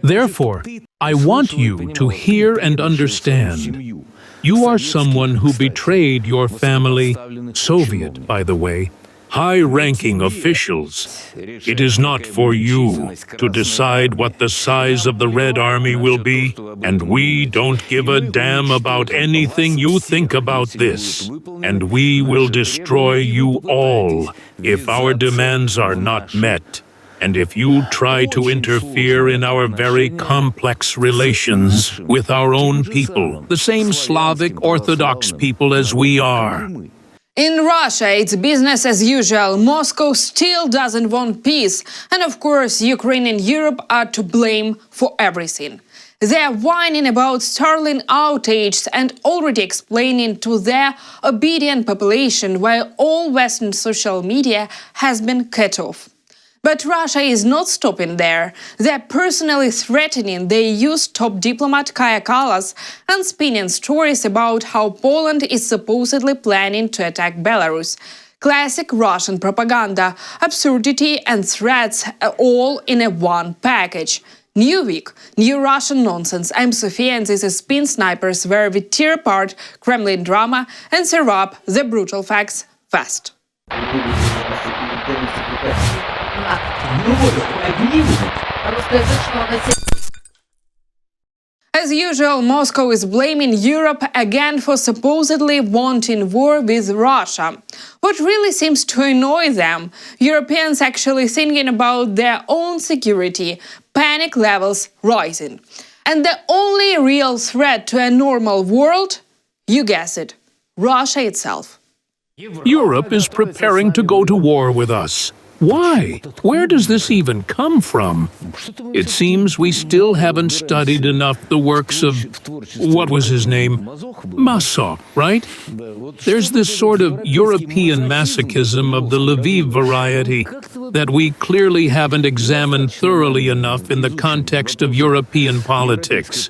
Therefore, I want you to hear and understand. You are someone who betrayed your family, Soviet, by the way, high-ranking officials. It is not for you to decide what the size of the Red Army will be, and we don't give a damn about anything you think about this. And we will destroy you all if our demands are not met. And if you try to interfere in our very complex relations with our own people, the same Slavic Orthodox people as we are. In Russia, it's business as usual. Moscow still doesn't want peace. And of course, Ukraine and Europe are to blame for everything. They're whining about Starlink outages and already explaining to their obedient population why all Western social media has been cut off. But Russia is not stopping there. They're personally threatening their EU top diplomat Kaja Kallas and spinning stories about how Poland is supposedly planning to attack Belarus. Classic Russian propaganda, absurdity and threats all in a one package. New week, new Russian nonsense. I'm Sofia and this is Spin Snipers, where we tear apart Kremlin drama and serve up the brutal facts fast. As usual, Moscow is blaming Europe again for supposedly wanting war with Russia. What really seems to annoy them, Europeans actually thinking about their own security, panic levels rising. And the only real threat to a normal world, you guess it, Russia itself. Europe is preparing to go to war with us. Why? Where does this even come from? It seems we still haven't studied enough the works of, what was his name? Masov, right? There's this sort of European masochism of the Lviv variety that we clearly haven't examined thoroughly enough in the context of European politics.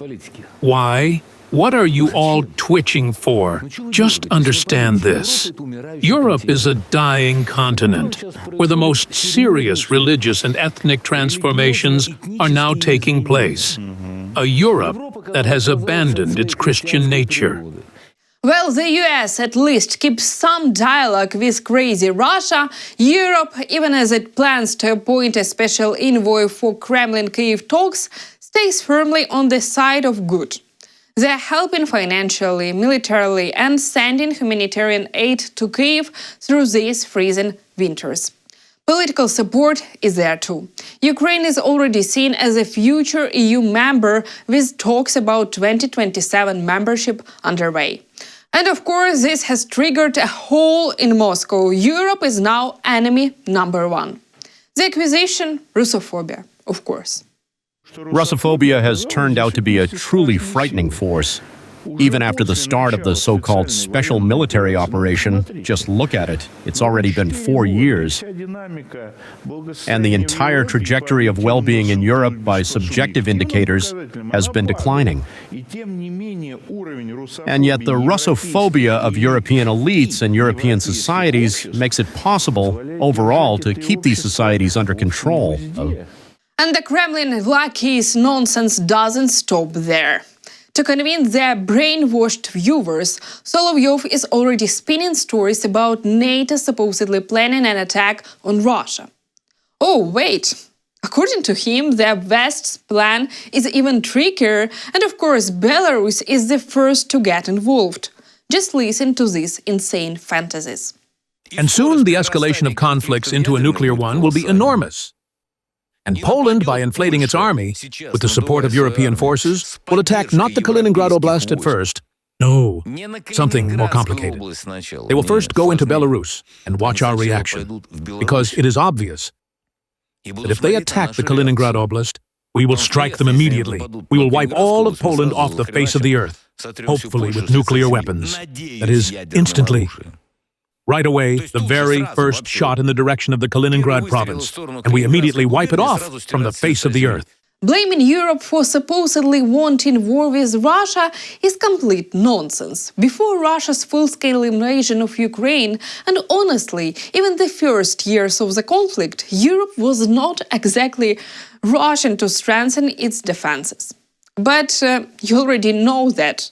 Why? What are you all twitching for? Just understand this. Europe is a dying continent, where the most serious religious and ethnic transformations are now taking place. A Europe that has abandoned its Christian nature. Well, the US at least keeps some dialogue with crazy Russia. Europe, even as it plans to appoint a special envoy for Kremlin-Kyiv talks, stays firmly on the side of good. They're helping financially, militarily, and sending humanitarian aid to Kyiv through these freezing winters. Political support is there too. Ukraine is already seen as a future EU member with talks about 2027 membership underway. And of course, this has triggered a hole in Moscow. Europe is now enemy number one. The accusation, Russophobia, of course. Russophobia has turned out to be a truly frightening force. Even after the start of the so-called special military operation, just look at it, it's already been 4 years. And the entire trajectory of well-being in Europe by subjective indicators has been declining. And yet the Russophobia of European elites and European societies makes it possible, overall, to keep these societies under control. And the Kremlin lackey's nonsense doesn't stop there. To convince their brainwashed viewers, Solovyov is already spinning stories about NATO supposedly planning an attack on Russia. Oh, wait! According to him, the West's plan is even trickier, and of course Belarus is the first to get involved. Just listen to these insane fantasies. And soon the escalation of conflicts into a nuclear one will be enormous. And Poland, by inflating its army, with the support of European forces, will attack not the Kaliningrad Oblast at first. No, something more complicated. They will first go into Belarus and watch our reaction, because it is obvious that if they attack the Kaliningrad Oblast, we will strike them immediately. We will wipe all of Poland off the face of the earth, hopefully with nuclear weapons. That is, instantly. Right away, the very first shot in the direction of the Kaliningrad province, and we immediately wipe it off from the face of the earth. Blaming Europe for supposedly wanting war with Russia is complete nonsense. Before Russia's full-scale invasion of Ukraine, and honestly, even the first years of the conflict, Europe was not exactly Russian to strengthen its defenses. But you already know that.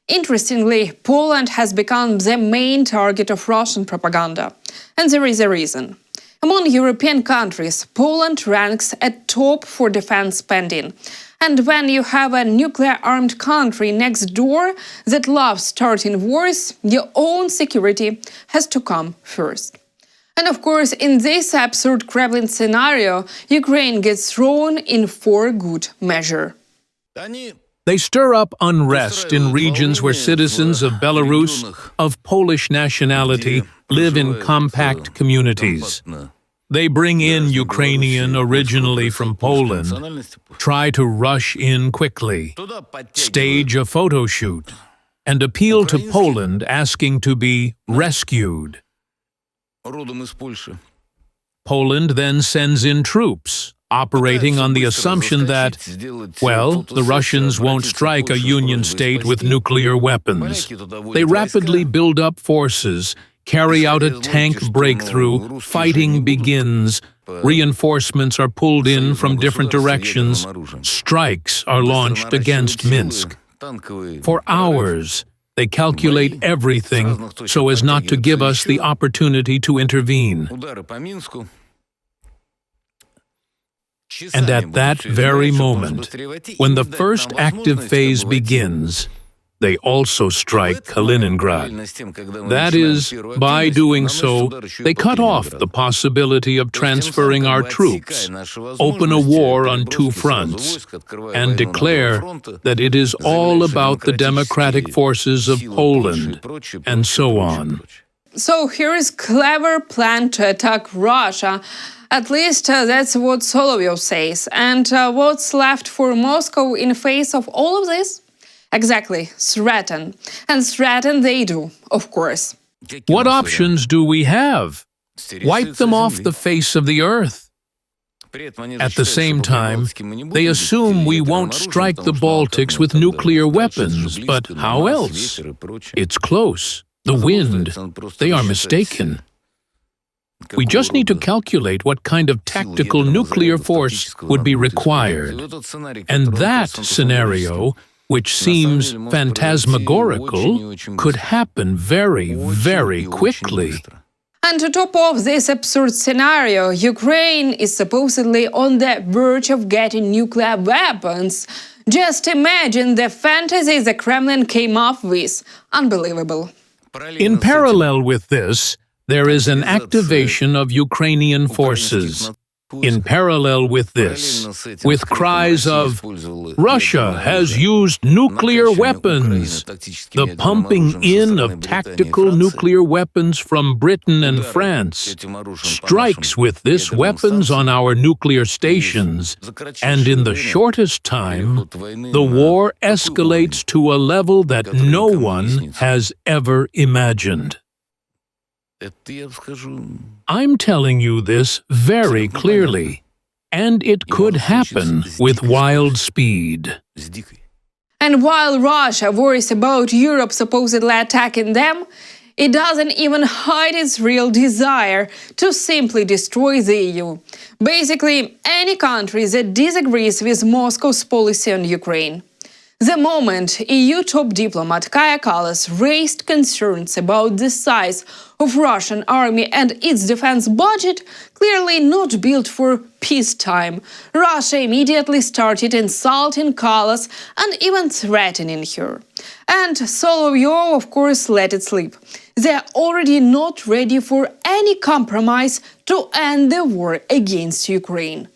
Interestingly, Poland has become the main target of Russian propaganda. And there is a reason. Among European countries, Poland ranks at top for defense spending. And when you have a nuclear-armed country next door that loves starting wars, your own security has to come first. And of course, in this absurd Kremlin scenario, Ukraine gets thrown in for good measure. They stir up unrest in regions where citizens of Belarus of Polish nationality live in compact communities. They bring in Ukrainian originally from Poland, try to rush in quickly, stage a photo shoot, and appeal to Poland asking to be rescued. Poland then sends in troops, operating on the assumption that, well, the Russians won't strike a Union state with nuclear weapons. They rapidly build up forces, carry out a tank breakthrough, fighting begins, reinforcements are pulled in from different directions, strikes are launched against Minsk. For hours, they calculate everything so as not to give us the opportunity to intervene. And at that very moment, when the first active phase begins, they also strike Kaliningrad. That is, by doing so, they cut off the possibility of transferring our troops, open a war on two fronts, and declare that it is all about the democratic forces of Poland, and so on. So here is clever plan to attack Russia. At least that's what Solovyov says. And what's left for Moscow in face of all of this? Exactly, threaten. And threaten they do, of course. What options do we have? Wipe them off the face of the earth. At the same time, they assume we won't strike the Baltics with nuclear weapons, but how else? It's close. The wind. They are mistaken. We just need to calculate what kind of tactical nuclear force would be required. And that scenario, which seems phantasmagorical, could happen very, very quickly. And to top off this absurd scenario, Ukraine is supposedly on the verge of getting nuclear weapons. Just imagine the fantasy the Kremlin came up with. Unbelievable. In parallel with this, there is an activation of Ukrainian forces. In parallel with this, with cries of, Russia has used nuclear weapons, the pumping in of tactical nuclear weapons from Britain and France, strikes with this weapons on our nuclear stations, and in the shortest time, the war escalates to a level that no one has ever imagined. I'm telling you this very clearly, and it could happen with wild speed. And while Russia worries about Europe supposedly attacking them, it doesn't even hide its real desire to simply destroy the EU. Basically, any country that disagrees with Moscow's policy on Ukraine. The moment EU top diplomat Kaja Kallas raised concerns about the size of Russian army and its defense budget, clearly not built for peacetime, Russia immediately started insulting Kallas and even threatening her. And Solovyov, of course, let it slip. They're already not ready for any compromise to end the war against Ukraine.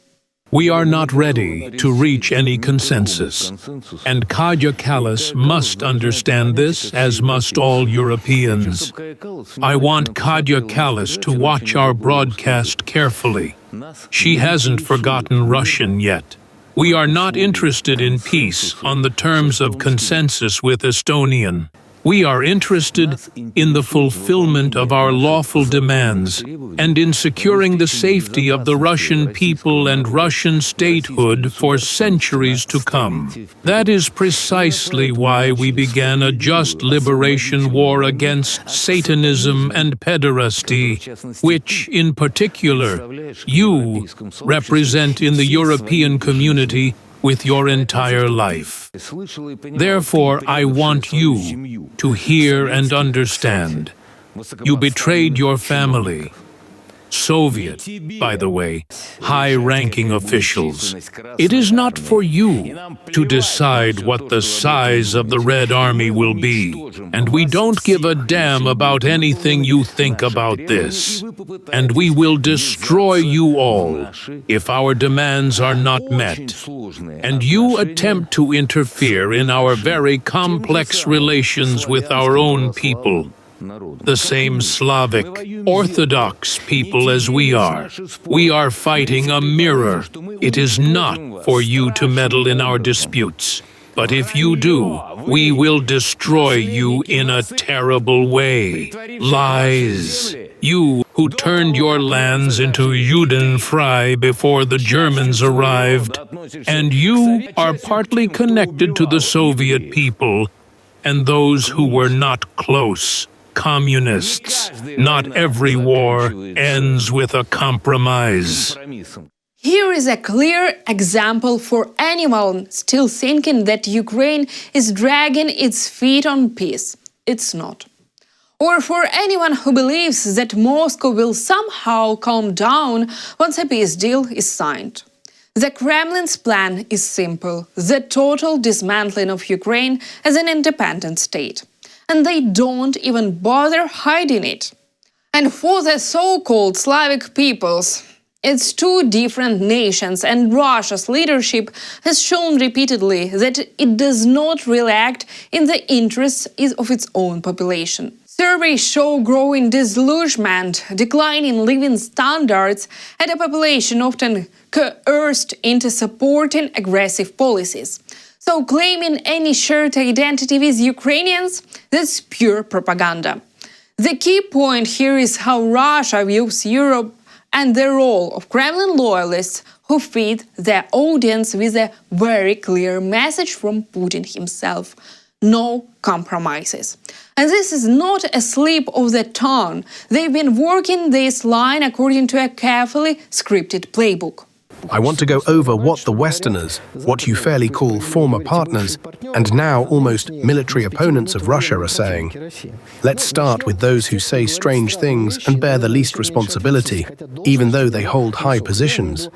We are not ready to reach any consensus, and Kaja Kallas must understand this, as must all Europeans. I want Kaja Kallas to watch our broadcast carefully. She hasn't forgotten Russian yet. We are not interested in peace on the terms of consensus with Estonian. We are interested in the fulfillment of our lawful demands and in securing the safety of the Russian people and Russian statehood for centuries to come. That is precisely why we began a just liberation war against Satanism and pederasty, which, in particular, you represent in the European community with your entire life. Therefore, I want you to hear and understand. You betrayed your family. Soviet, by the way, high-ranking officials. It is not for you to decide what the size of the Red Army will be, and we don't give a damn about anything you think about this. And we will destroy you all if our demands are not met, and you attempt to interfere in our very complex relations with our own people. The same Slavic, Orthodox people as we are. We are fighting a mirror. It is not for you to meddle in our disputes. But if you do, we will destroy you in a terrible way. Lies. You who turned your lands into Judenfrei before the Germans arrived. And you are partly connected to the Soviet people and those who were not close. Communists. Not every war ends with a compromise. Here is a clear example for anyone still thinking that Ukraine is dragging its feet on peace. It's not. Or for anyone who believes that Moscow will somehow calm down once a peace deal is signed. The Kremlin's plan is simple: the total dismantling of Ukraine as an independent state. And they don't even bother hiding it. And for the so-called Slavic peoples, it's two different nations, and Russia's leadership has shown repeatedly that it does not really act in the interests of its own population. Surveys show growing disillusionment, declining living standards, and a population often coerced into supporting aggressive policies. So claiming any shared identity with Ukrainians, that's pure propaganda. The key point here is how Russia views Europe and the role of Kremlin loyalists who feed their audience with a very clear message from Putin himself: no compromises. And this is not a slip of the tongue. They've been working this line according to a carefully scripted playbook. I want to go over what the Westerners, what you fairly call former partners, and now almost military opponents of Russia are saying. Let's start with those who say strange things and bear the least responsibility, even though they hold high positions.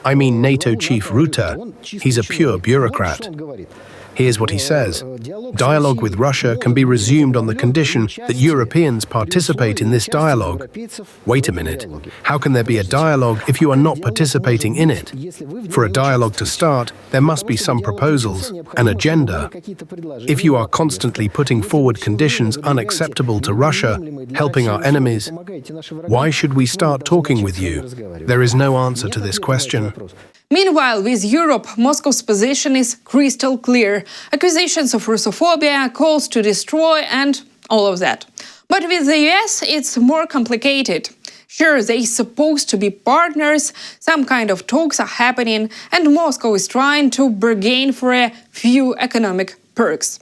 I mean NATO chief Rutte. He's a pure bureaucrat. Here's what he says. Dialogue with Russia can be resumed on the condition that Europeans participate in this dialogue. Wait a minute. How can there be a dialogue if you are not participating in it? For a dialogue to start, there must be some proposals, an agenda. If you are constantly putting forward conditions unacceptable to Russia, helping our enemies, why should we start talking with you? There is no answer to this question. Meanwhile, with Europe, Moscow's position is crystal clear. Accusations of Russophobia, calls to destroy, and all of that. But with the US, it's more complicated. Sure, they're supposed to be partners, some kind of talks are happening, and Moscow is trying to bargain for a few economic perks.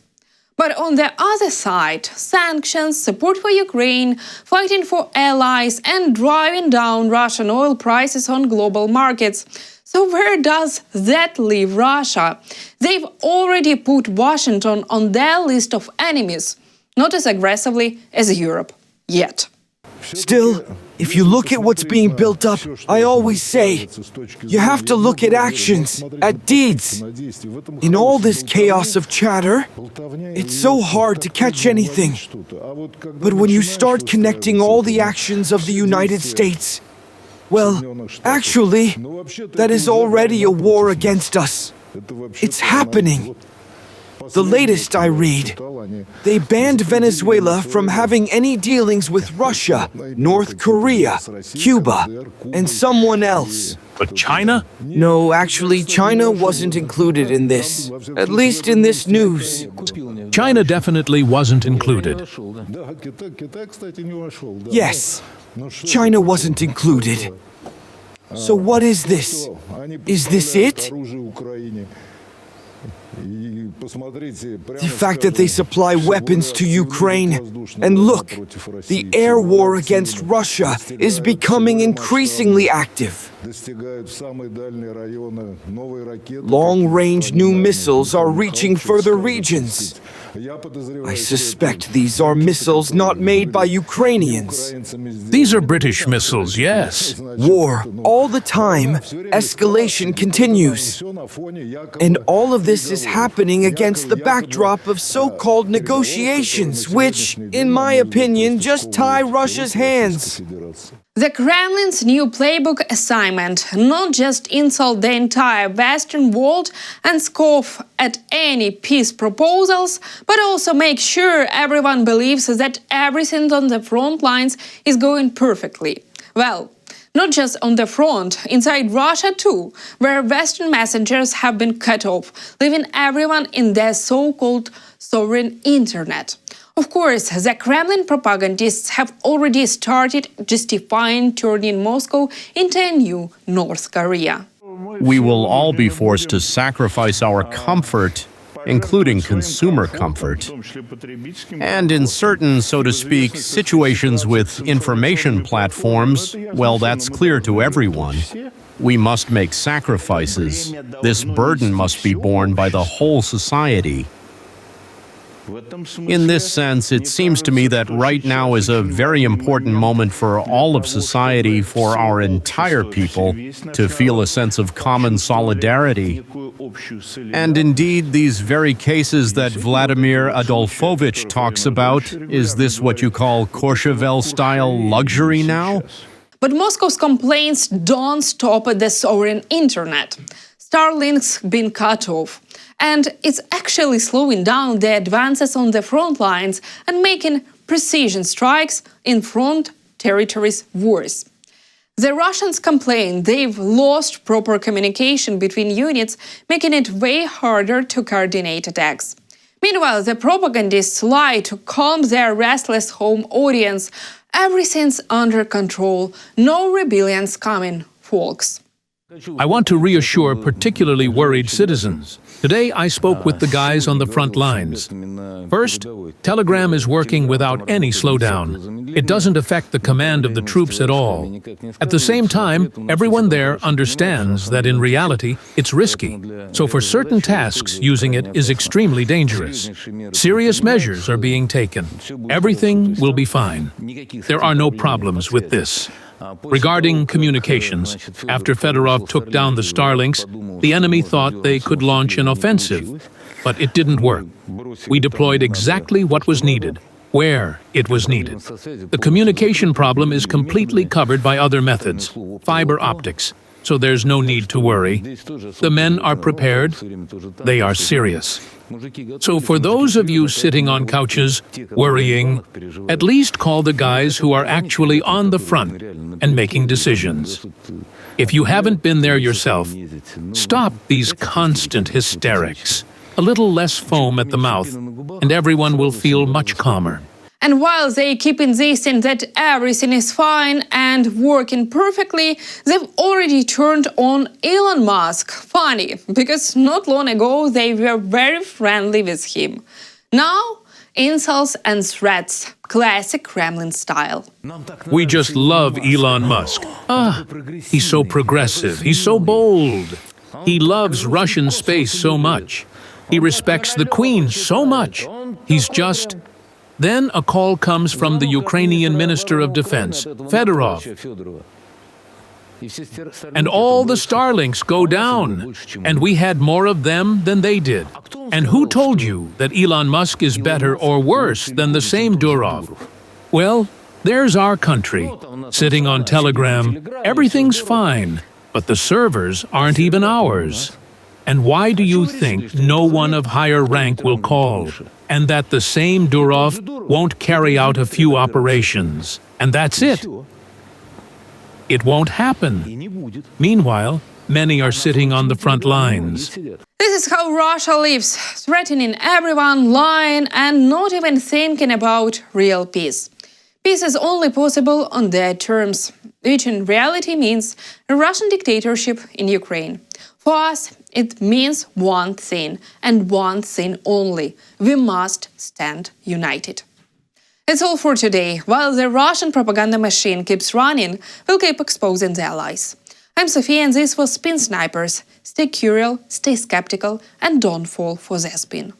But on the other side, sanctions, support for Ukraine, fighting for allies, and driving down Russian oil prices on global markets. So where does that leave Russia? They've already put Washington on their list of enemies, not as aggressively as Europe, yet. Still, if you look at what's being built up, I always say, you have to look at actions, at deeds. In all this chaos of chatter, it's so hard to catch anything. But when you start connecting all the actions of the United States, well, actually, that is already a war against us. It's happening. The latest I read, they banned Venezuela from having any dealings with Russia, North Korea, Cuba, and someone else. But China? No, actually, China wasn't included in this, at least in this news. China definitely wasn't included. Yes, China wasn't included. So what is this? Is this it? The fact that they supply weapons to Ukraine. And look, the air war against Russia is becoming increasingly active. Long-range new missiles are reaching further regions. I suspect these are missiles not made by Ukrainians. These are British missiles, yes. War, all the time, escalation continues. And all of this is happening against the backdrop of so-called negotiations, which, in my opinion, just tie Russia's hands. The Kremlin's new playbook assignment: not just insult the entire Western world and scoff at any peace proposals, but also make sure everyone believes that everything on the front lines is going perfectly. Well, not just on the front, inside Russia too, where Western messengers have been cut off, leaving everyone in their so-called sovereign internet. Of course, the Kremlin propagandists have already started justifying turning Moscow into a new North Korea. We will all be forced to sacrifice our comfort, including consumer comfort. And in certain, so to speak, situations with information platforms, well, that's clear to everyone. We must make sacrifices. This burden must be borne by the whole society. In this sense, it seems to me that right now is a very important moment for all of society, for our entire people, to feel a sense of common solidarity. And indeed, these very cases that Vladimir Adolfovich talks about, is this what you call Courchevel-style luxury now? But Moscow's complaints don't stop at the sovereign internet. Starlink's been cut off. And it's actually slowing down the advances on the front lines and making precision strikes in front territories worse. The Russians complain they've lost proper communication between units, making it way harder to coordinate attacks. Meanwhile, the propagandists lie to calm their restless home audience. Everything's under control, no rebellions coming, folks. I want to reassure particularly worried citizens. Today I spoke with the guys on the front lines. First, Telegram is working without any slowdown. It doesn't affect the command of the troops at all. At the same time, everyone there understands that in reality it's risky. So for certain tasks, using it is extremely dangerous. Serious measures are being taken. Everything will be fine. There are no problems with this. Regarding communications, after Fedorov took down the Starlinks, the enemy thought they could launch an offensive, but it didn't work. We deployed exactly what was needed, where it was needed. The communication problem is completely covered by other methods, fiber optics, so there's no need to worry. The men are prepared, they are serious. So for those of you sitting on couches, worrying, at least call the guys who are actually on the front and making decisions. If you haven't been there yourself, stop these constant hysterics. A little less foam at the mouth, and everyone will feel much calmer. And while they keep insisting that everything is fine and working perfectly, they've already turned on Elon Musk. Funny, because not long ago they were very friendly with him. Now, insults and threats, classic Kremlin style. We just love Elon Musk. He's so progressive, he's so bold. He loves Russian space so much. He respects the Queen so much. He's just... Then a call comes from the Ukrainian Minister of Defense, Fedorov. And all the Starlinks go down. And we had more of them than they did. And who told you that Elon Musk is better or worse than the same Durov? Well, there's our country, sitting on Telegram. Everything's fine, but the servers aren't even ours. And why do you think no one of higher rank will call? And that the same Durov won't carry out a few operations. And that's it. It won't happen. Meanwhile, many are sitting on the front lines. This is how Russia lives, threatening everyone, lying, and not even thinking about real peace. Peace is only possible on their terms, which in reality means a Russian dictatorship in Ukraine. For us, it means one thing, and one thing only: we must stand united. That's all for today. While the Russian propaganda machine keeps running, we'll keep exposing their lies. I'm Sophia, and this was Spin Snipers. Stay curious, stay skeptical, and don't fall for their spin.